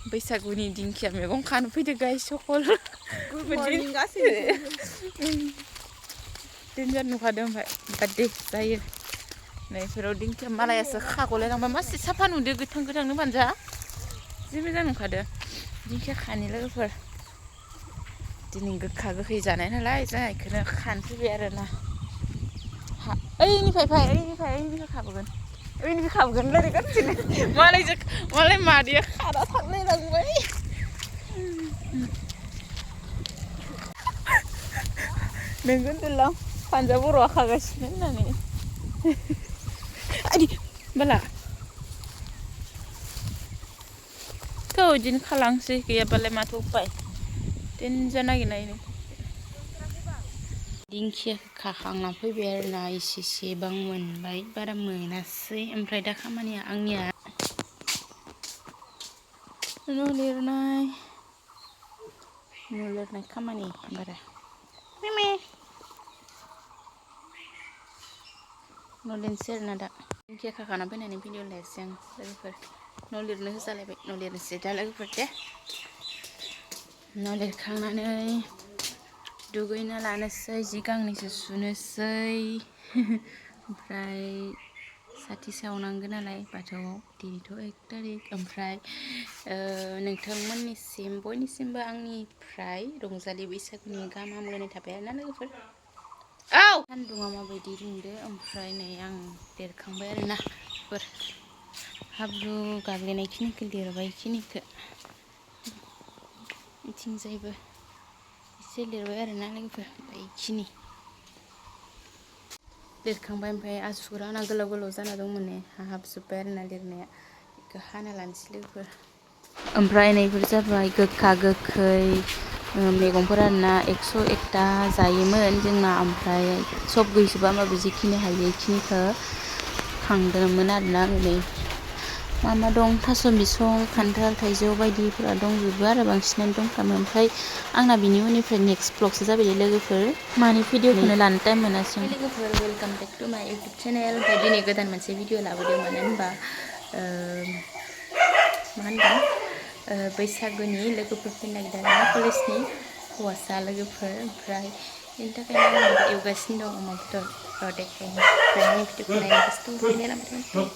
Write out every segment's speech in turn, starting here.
बैसागुनि दिंखिया मैगं खानो फैदो गाइस सकल देन्जार नुखादों ओमफ्राय बादे जायो नैफोराव दिंखिया मालायासो खाग'लायलांबाय मासे साफा नुदो गोथां गोथांनो बानजा जि मोजां नुखादो दिंखिया खानि लोगोफोर दिनै गोखा गोखै जानाय नालाय जोंहा बेखौनो खानो फैबाय आरोना ओइनिफ्राय खाबोगोन रायलायगासिनो मालाय मादैया खाना थांलायलांबाय नोंगो होनदोंलां पान्जा बर'आ खागासिनो होननानै आदि बाला थ' बिदिनो खालामसै गैयाबालाय माथो उपाय देन्जार नागिरनायनो दिंखियाखौ खाखांना फैबाय आरोना एसेबां मोनबाय बारा मोनासै ओमफ्राय दा खामानिया आंनिया न' लिरनाय खामानि बारा न' लिरनोसै आरोना दा दिंखिया खाखाना फैनानै भिडिअ लायसै आं लोगोफोर न' लिरनो होजालायबाय न' लिरनोसै दा लोगोफोर दे न' लिरखांनानै दुगैना लानोसै जि गांनैसो सुनोसै ओमफ्राय साथि सावनांगोन नालाय बाथौआव दिनैथ' 1 तारिख ओमफ्राय नोंथांमोननिसिम बयनिसिमबो आंनिफ्राय रंजालि बैसागुनि गाहाम हामलायनाय थाबाय आरोना लोगोफोर औ सान्दुङा माबायदि दुंदो ओमफ्राय नै आं लिरखांबाय आरोना हाब्रु गाग्लिनायखिनिखौ लिरबाय इखिनिखौ इथिंजायबो एसे लिरबाय आरोना लोगोफोर बेखिनि लिरखांबाय ओमफ्राय आसुगुरा आंना गोलाव गोलाव जाना दंमोन ने हाबजोब्बाय आरोना लिरनाया बेखौ हाना लानोसै लोगोफोर ओमफ्राय नैफोर जाबाय गोखा गोखै मैगंफोर आरोना 101टा जायोमोन जोंना ओमफ्राय सब गैजोबा होमबाबो जिखिनि हायो इखिनिखौ खांदोंमोन आरोना नै मा दं थास' बिसं खान्थाल थाइजौ बायदिफोरा दंजोबो आरो बांसिनानो दंफ्रामो ओमफ्राय आंना बिनि उननिफ्राय नेक्स्ट ब्लगसो जाबाय लोगोफोर मानि भिडिअखौनो लानो टाइम मोनासै लोगोफोर वेलकाम बेक टु माय इउटुब चेनेल ओमफ्राय दिनै गोदान मोनसे भिडिअ लाबोदों मानो होनबा मा होनगोन बैसागुनि लोगोफोर फैनो नागिरदों कलेजनि हौवासा लोगोफोर ओमफ्राय बेनि थाखायनो आं एवगासिनो दं अमा बेदर देखायनो ओमफ्राय आंनि भिडिअखौ नायनो गोसो दंखायो नायलांबाय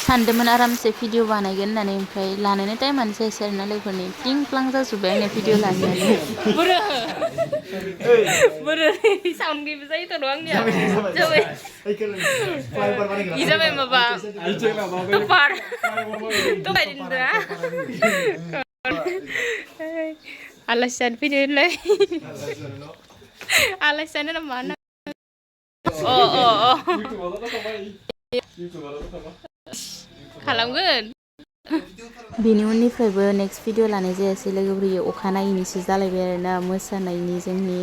सानदोंमोन आरामसे भिडिअ बानायगोन होननानै ओमफ्राय लानोनो टाइमानो जायासै आरोना लोगोफोरनि प्लिं प्लां जाजोब्बाय आंनि भिडिअ लानायानो बोरो साउन्ड गैबो जायोथ' र' आंनिया जाबाय जाबाय माबा टपार टपायदोंदा आलासि जानो फैदो होनलाय आलासि जानो ना मा होनना खालामगोन बेनि उननिफ्रायबो नेक्स्ट भिडिअ लानाय जायासै लोगोफोर अखानायैनिसो जालायबाय आरोना मोसानायनि जोंनि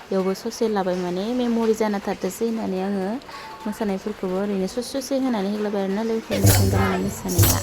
बेयावबो ससे लाबाय माने मेम'रि जाना थाथोंसै होननानै आङो मोसानायफोरखौबो ओरैनो ससे होनानै होलाबाय आरोना लोगोफोरनि मोसानाया